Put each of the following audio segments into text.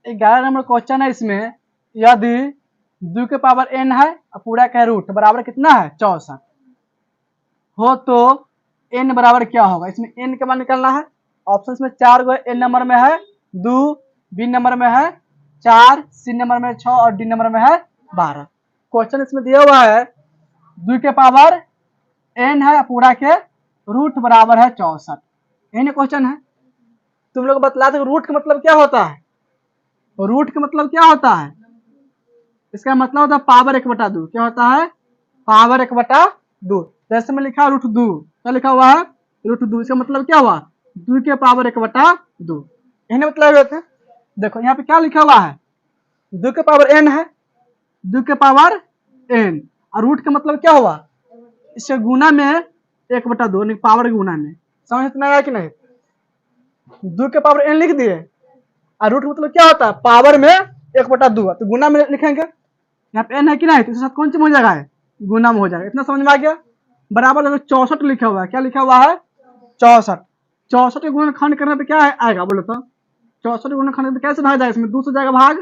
11 number question है। इसमें यदि 2 के पावर n है और पूरा का रूट बराबर कितना है 64 हो तो n बराबर क्या होगा। इसमें n के मान निकालना है। ऑप्शन में 4 गो n नंबर में है 2, बी नंबर में है 4, सी नंबर में 6 और डी नंबर में है 12। क्वेश्चन इसमें दिया हुआ है 2 के पावर n है पूरा के रूट बराबर है 64। यही क्वेश्चन है। तुम लोग बतला दो रूट का मतलब क्या होता है। रूट का मतलब क्या होता है, इसका मतलब होता है पावर 1/2। क्या होता है, पावर 1/2। जैसे में लिखा रूट 2, क्या लिखा हुआ है रूट 2। इसका मतलब क्या हुआ 2 के पावर 1/2। यही मतलब होता है। देखो यहाँ पे क्या लिखा हुआ है 2 के पावर n है, 2 के पावर n और रूट का मतलब क्या हुआ इससे गुना में 1/2 पावर गुना में। समझ में आया कि नहीं। 2 के पावर n लिख दिए और रूट मतलब क्या होता है पावर में 1/2 तो गुना में लिखेंगे। यहाँ पे n है कि नहीं तो इसके साथ कौन सी हो जाएगा गुना में हो जाएगा। इतना समझ में आ गया। बराबर 64 लिखा हुआ है। क्या लिखा हुआ है 64। 64 के गुणनखंड करने पे क्या आएगा बोलो तो। 64 के गुणनखंड पे कैसे भाग जाएगा। इसमें 2 से जाएगा भाग,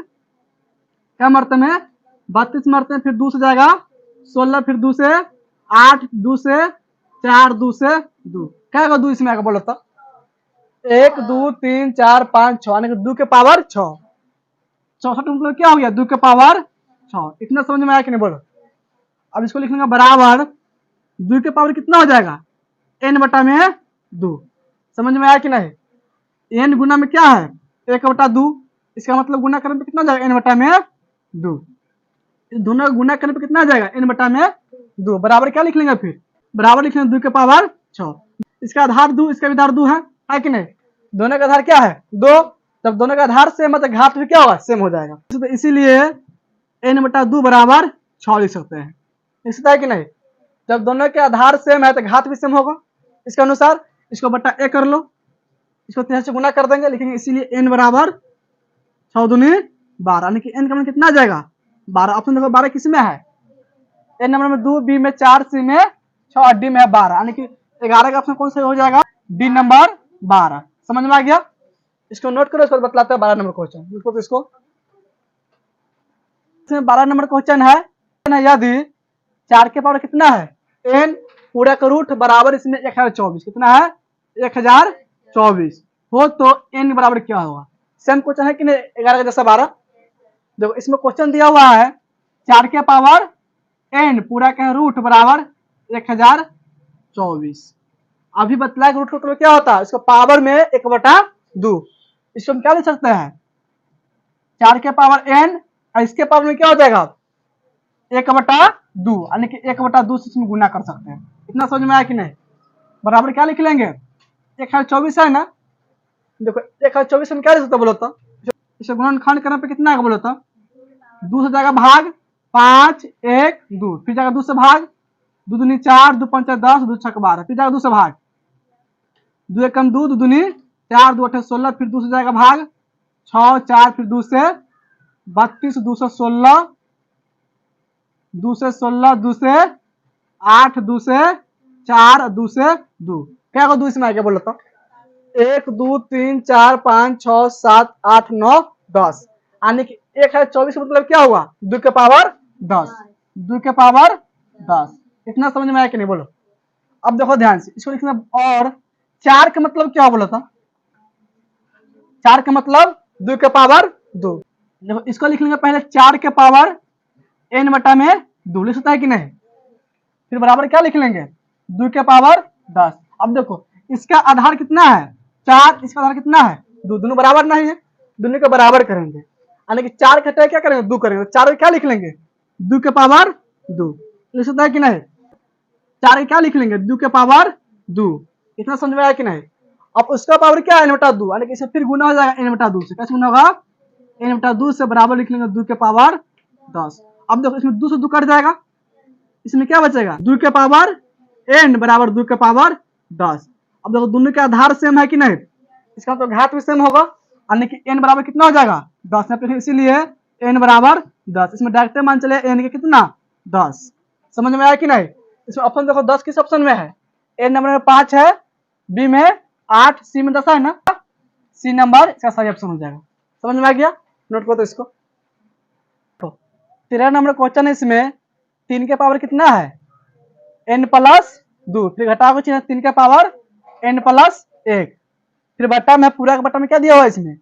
क्या मरते में 32 मरते हैं, फिर 2 से जाएगा 16, फिर 2 से 8, 2 से 4, 2 से 2 क्या आएगा 2 इसमें आएगा बोलो तो 1 2 3 4 5 6 यानी कि 2 के पावर 6। 64 मतलब क्या हो गया 2 के पावर 6। इतना समझ में आया कि नहीं बोलो। अब इसको लिखेंगे बराबर 2 के पावर कितना हो जाएगा n बटा में 2। समझ में आया कि नहीं। n गुना में क्या है 1/2। इसका मतलब गुना करने पे कितना हो जाएगा n बटा में 2। दोनों गुना करने पे कितना आ जाएगा n बटा में 2। बराबर क्या लिख लेंगे फिर बराबर लिख लेंगे 2 के पावर 6। इसका आधार 2, इसका भी आधार 2 है कि नहीं। दोनों का आधार क्या है 2। जब दोनों का आधार सेम है तो घात भी क्या होगा सेम हो जाएगा। तो इसीलिए n/2 बराबर 6 लिख सकते हैं। इसका है कि नहीं। जब दोनों के आधार सेम है तो घात भी सेम होगा। इसके अनुसार इसको बटा a कर लो, इसको 3 से गुना कर देंगे लिखेंगे। इसीलिए n बराबर 6 दूनी 12 यानी कि n का मान कितना आ जाएगा 12। ऑप्शन देखो 12 किस में है n नंबर में 2, बी में 4, सी में 6 और डी में है 12 यानी कि 11 का ऑप्शन कौन सा हो जाएगा डी नंबर 12। समझ में आ गया। इसको नोट करो, इसको बतलाते हैं 12 नंबर क्वेश्चन। इसको 12 नंबर क्वेश्चन है यदि 4 के पावर कितना है n पूरा का रूट बराबर इसमें 1024 कितना है 1024 हो तो n बराबर क्या होगा। सेम क्वेश्चन है कि नहीं 11 का जैसा 12। देखो इसमें क्वेश्चन दिया हुआ है 4 के पावर n पूरा का रूट बराबर 1024। अभी बतलाया रूट का क्या होता है इसको पावर में 1/2। इसको हम क्या लिख सकते हैं 4 के पावर n और इसके पावर में क्या हो जाएगा 1/2 यानी कि 1/2 से इसमें गुना कर सकते हैं। इतना समझ में आया कि नहीं। बराबर क्या लिख लेंगे 1024 है ना। देखो 1024 हम क्या लिख सकते बोलो तो इसे गुणनखंड करने पे कितना आएगा बोलो तो 2 से जाएगा भाग 5 1 2 फिर जाएगा 2 से भाग 2 दूनी 4 2 5 10 2 6 12 फिर जाएगा 2 से भाग 2 1 2 2 दूनी 4 2 8 16 फिर 2 से जाएगा भाग 6 4 फिर 2 से 32 2 से 16 2 से 16 2 से 8 2 से 4 2 से 2 क्या होगा 2 इसमें आएगा बोलो तो 1 2 3 4 5 6 7 8 9 10 यानी कि 1024 मतलब क्या हुआ 2 के पावर 10। 2 के पावर 10 इतना समझ में आया कि नहीं बोलो। अब देखो ध्यान से इसको लिखना। और 4 का मतलब क्या बोलो तो 4 का मतलब 2 के पावर 2। देखो इसको लिख लेंगे पहले 4 के पावर n बटा में 2 लिख सकता है कि नहीं। फिर बराबर क्या लिख लेंगे 2 के पावर 10। अब देखो इसका आधार कितना है 4, इसका आधार कितना है 2, दोनों बराबर नहीं है दोनों के बराबर करेंगे यानी कि 4 घटाए क्या करेंगे 2 करेंगे। 4 क्या लिख लेंगे 2 के पावर 2 लिख सकता है कि नहीं। 4 क्या लिख लेंगे 2 के पावर 2। इतना समझ में आया कि नहीं। अब उसका पावर क्या है n/2 यानी कि इसे फिर गुना हो जाएगा n/2 से। कैसे गुना होगा n/2 से बराबर लिख लेंगे 2 के पावर 10। अब देखो इसमें 2 से 2 कट जाएगा इसमें क्या बचेगा 2 के पावर n बराबर 2 के पावर 10। अब देखो दोनों के आधार सेम है कि नहीं इसका तो घात भी सेम होगा यानी कि n बराबर कितना हो जाएगा 10 यहाँ पे इसीलिए n बराबर 10। इसमें डायरेक्ट मान चले n के कितना 10। समझ में आया कि नहीं। इसमें ऑप्शन देखो 10 किस ऑप्शन में है n नंबर में 5 है, बी में 8, सी में 10 है ना। सी नंबर इसका सही ऑप्शन हो जाएगा। समझ में आ गया। नोट करो तो इसको। तो 13 नंबर क्वेश्चन है, इसमें 3 के पावर कितना है n+2, फिर घटाओ को चिन्ह 3 के पावर n+1, फिर बट्टा में पूरा का बट्टा में क्या दिया हुआ है इसमें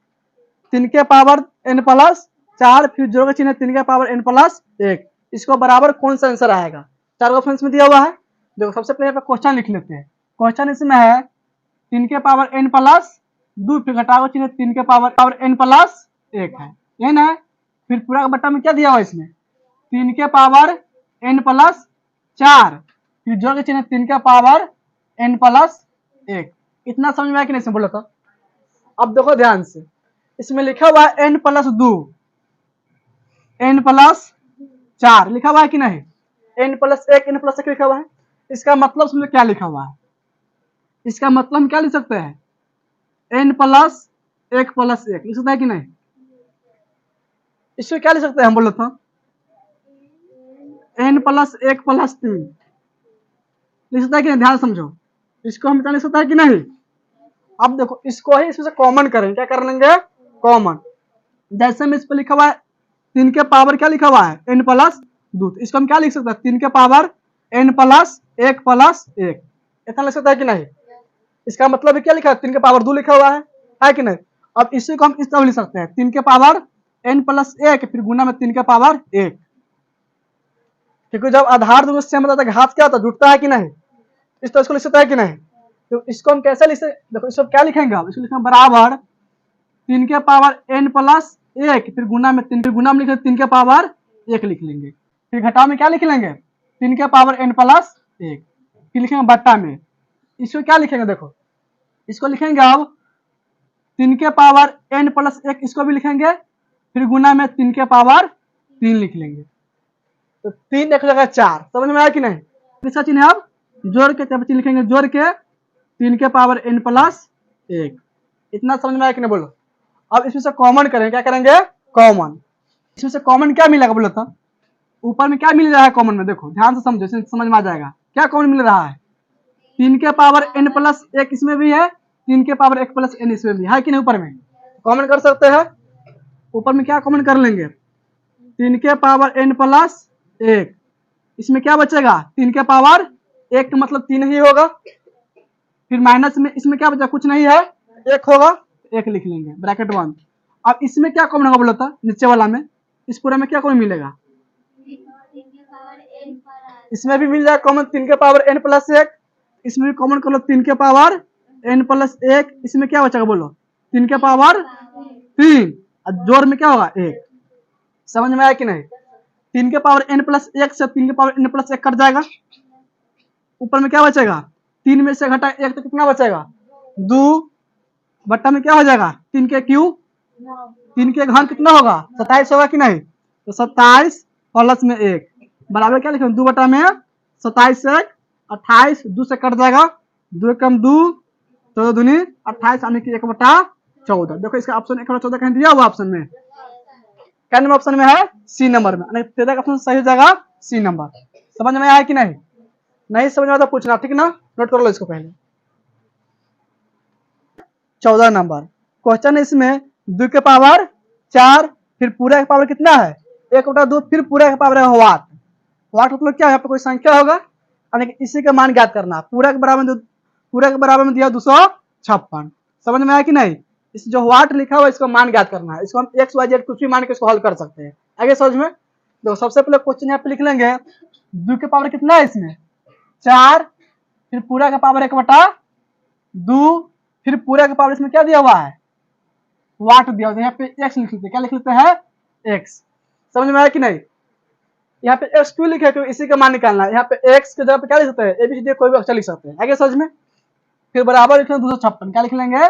3 के पावर n+4, फिर जोड़ का चिन्ह 3 के पावर n+1, इसको बराबर कौन सा आंसर आएगा। 4 ऑप्शन में दिया हुआ है। देखो सबसे पहले क्वेश्चन लिख लेते हैं। क्वेश्चन इसमें है 3 के पावर n+2, फिर घटाओ चिन्ह 3 के पावर n+1 है, ये ना। फिर पूरा का बट्टा में क्या दिया हुआ है इसमें 3 के पावर n+4, फिर जोड़ के चिन्ह 3 के पावर n+1। इतना समझ में आया कि नहीं, बोलो तो। अब देखो ध्यान से, इसमें लिखा हुआ है n+2 n+4 लिखा हुआ है कि नहीं, n+1 n+1 लिखा हुआ है। इसका मतलब समझो क्या लिखा हुआ है, इसका मतलब हम क्या लिख सकते हैं n+1 लिख सकते हैं कि नहीं। इसको क्या लिख सकते हैं हम, बोलो तो n+1+3 लिख सकता है कि नहीं, ध्यान समझो। इसको हम क्या लिख सकते हैं कि नहीं। अब देखो इसको ही इसमें से कॉमन करें, क्या कर लेंगे कॉमन। जैसे में इस पर लिखा हुआ है 3 के पावर क्या लिखा हुआ है n+2, तो इसको हम क्या लिख सकते हैं 3 के पावर n+1+1, इतना लिख सकता है कि नहीं। इसका मतलब क्या लिखा है 3 के पावर 2 लिखा हुआ है कि नहीं। अब इसी को हम इस तरह लिख सकते हैं 3 के पावर n+1, फिर गुना में 3 के पावर 1, क्योंकि जब आधार दोनों सेम होता है घात क्या होता है जुटता है कि नहीं। इस तरह इसको लिख सकता है कि नहीं। तो इसको हम कैसे लिख सकते, देखो इसको क्या लिखेंगे आप, इसको लिखेंगे बराबर 3 के पावर n+1, फिर गुना में 3, फिर गुना में लिखेंगे 3 के पावर 1 लिख लेंगे, फिर घटाव में क्या लिख लेंगे 3 के पावर n+1, फिर लिखेंगे बट्टा में। इसको क्या लिखेंगे, देखो इसको लिखेंगे अब 3 के पावर n+1, इसको भी लिखेंगे, फिर गुना में 3 के पावर 3 लिख लेंगे। तो 3 एक जगह 4, समझ में आया कि नहीं। इसका चिन्ह अब जोड़ के चिन्ह लिखेंगे, जोड़ के 3 के पावर n+1, इतना समझ में आया कि नहीं, बोलो। अब इसमें से कॉमन करेंगे, क्या करेंगे कॉमन। इसमें से कॉमन क्या मिलेगा, बोलो तो। ऊपर में क्या मिल रहा है कॉमन में, देखो ध्यान से समझो, इसमें समझ में आ जाएगा क्या कॉमन मिल रहा है। 3 के पावर n+1 इसमें भी है, 3 के पावर 1+n इसमें भी है कि नहीं। ऊपर में कॉमन कर सकते हैं, ऊपर में क्या कॉमन कर लेंगे 3 के पावर n+1, इसमें क्या बचेगा 3 के पावर 1 मतलब 3 ही होगा, फिर माइनस में इसमें क्या बचा कुछ नहीं है 1 होगा, 1 लिख लेंगे ब्रैकेट 1। अब इसमें क्या कॉमन होगा बोलो तो, नीचे वाला में इस पूरे में क्या कॉमन मिलेगा, इसमें भी मिल जाएगा कॉमन 3 के पावर n+1, इसमें भी कॉमन कर लो 3 के पावर n+1, इसमें क्या बचेगा बोलो 3 के पावर 3, और जोड़ में क्या होगा 1। समझ में आया कि नहीं। 3 के पावर n+1 से 3 के पावर n+1 कट जाएगा, ऊपर में क्या बचेगा 3 में से घटा 1 तो कितना बचेगा 2, बट्टा में क्या हो जाएगा 3 के क्यू, 3 के घन कितना होगा 27 होगा कि नहीं। तो 27 प्लस में 1 बराबर क्या लिखेंगे 2 बटा में 27 1 28, 2 से कट जाएगा, 2 कम 2 14 दूनी 28, यानी कि 1/14। देखो इसका ऑप्शन 1/14 कहीं दिया हुआ ऑप्शन में, क्या नंबर ऑप्शन में है सी नंबर में, तेरह का ऑप्शन सही जगह सी नंबर। समझ में आया कि नहीं, नहीं समझ में तो पूछना, ठीक ना, नोट कर लो इसको पहले। 14 नंबर क्वेश्चन है, इसमें 2 के पावर 4, फिर पूरा के पावर कितना है 1/2, फिर पूरा के पावर है वाट। वाट मतलब क्या है, यहाँ पे कोई संख्या होगा, यानी कि इसी का मान ज्ञात करना। पूरा के बराबर में दिया 256। समझ में आया कि नहीं। इस जो वाट लिखा हुआ है इसको मान ज्ञात करना है, इसको हम एक्स वाई जेड कुछ भी मान के इसको हल कर सकते हैं। आगे समझ में, तो सबसे पहले क्वेश्चन यहाँ पे लिख लेंगे 2 के पावर कितना है इसमें 4, फिर पूरा का पावर 1/2, फिर पूरा का पावर इसमें क्या दिया हुआ है वाट दिया हुआ है, यहाँ पे एक्स लिख लेते हैं, क्या लिख लेते हैं एक्स। समझ में आया कि नहीं। यहाँ पे एक्स क्यों लिखे, क्योंकि इसी का मान निकालना है। यहाँ पे एक्स के जगह पे क्या लिख सकते हैं एबीसीडी कोई भी अक्षर लिख सकते हैं। आगे समझ में, फिर बराबर लिख लेंगे 256, क्या लिख लेंगे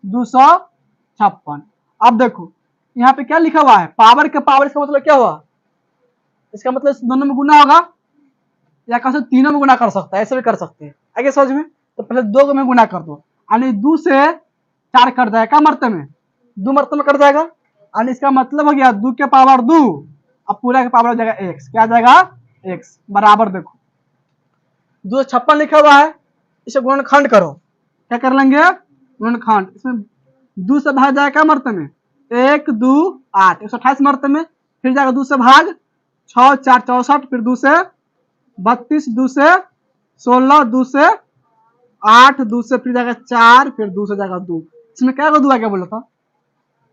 256। अब देखो यहाँ पे क्या लिखा हुआ है पावर के पावर, इसका मतलब क्या हुआ, इसका मतलब दोनों में गुना होगा, या कहा तीनों में गुना कर सकता है, ऐसे भी कर सकते हैं। आगे समझ में, तो पहले 2 में गुना कर दो, यानी 2 से 4 कट जाएगा, क्या मरते में 2 मरते में कट जाएगा, यानी इसका मतलब हो गया 2 के पावर 2, अब पूरा के पावर हो जाएगा एक्स, क्या जाएगा एक्स बराबर। देखो 256 लिखा हुआ है, इसे गुणनखंड करो, क्या कर लेंगे गुणनखंड, इसमें 2 से भाग जाएगा क्या मरते में 1 2 8 128 मरते में, फिर जाएगा 2 से भाग, 6 4 64, फिर 2 से 32, 2 से 16, 2 से 8, 2 से फिर जाएगा 4, फिर 2 से जाएगा 2। इसमें क्या दो आ गया बोला था?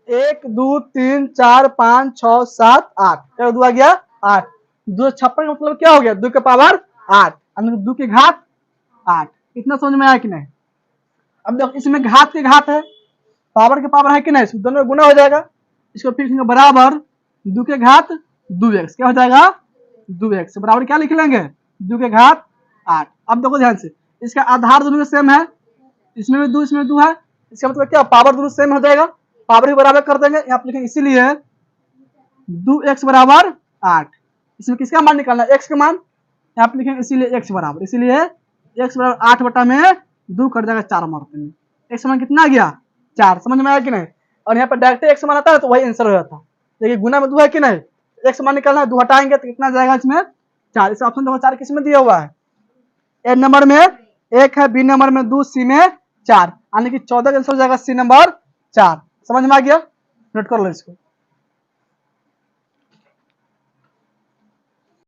1 2 3 4 5 6 7 8, क्या दो आ गया? 8। 256 का मतलब क्या हो गया? 2 के पावर 8, 2 की घात 8। इतना समझ में आया कि नहीं? अब देखो इसमें घात के घात है, पावर के पावर है कि नहीं, दोनों में गुना हो जाएगा। इसको फिर बराबर 2 के घात 2x, क्या हो जाएगा? 2x बराबर क्या लिख लेंगे? 2 के घात 8। अब देखो ध्यान से, इसका आधार दोनों में सेम है, इसमें भी 2 इसमें 2 है, इसका मतलब क्या? पावर दोनों सेम हो जाएगा, पावर भी बराबर कर देंगे यहाँ पे लिखेंगे, इसीलिए 2x बराबर 8। इसमें किसका मान निकालना है? x का मान यहाँ पे लिखेंगे, इसीलिए x बराबर, इसीलिए x बराबर 8 बटा में 2 कट जाएगा 4 मारते में। x मान कितना आ गया? 4। समझ में आया कि नहीं? और यहाँ पर डायरेक्ट x मान आता है तो वही आंसर हो जाता है। देखिए गुना में 2 है कि नहीं, x मान निकालना है, 2 हटाएंगे तो कितना जाएगा इसमें? 4। इस ऑप्शन देखो 4 किस में दिया हुआ है? ए नंबर में 1 है, बी नंबर में 2, सी में 4, यानी कि 14 का आंसर हो जाएगा सी नंबर 4। समझ में आ गया? नोट कर लो इसको।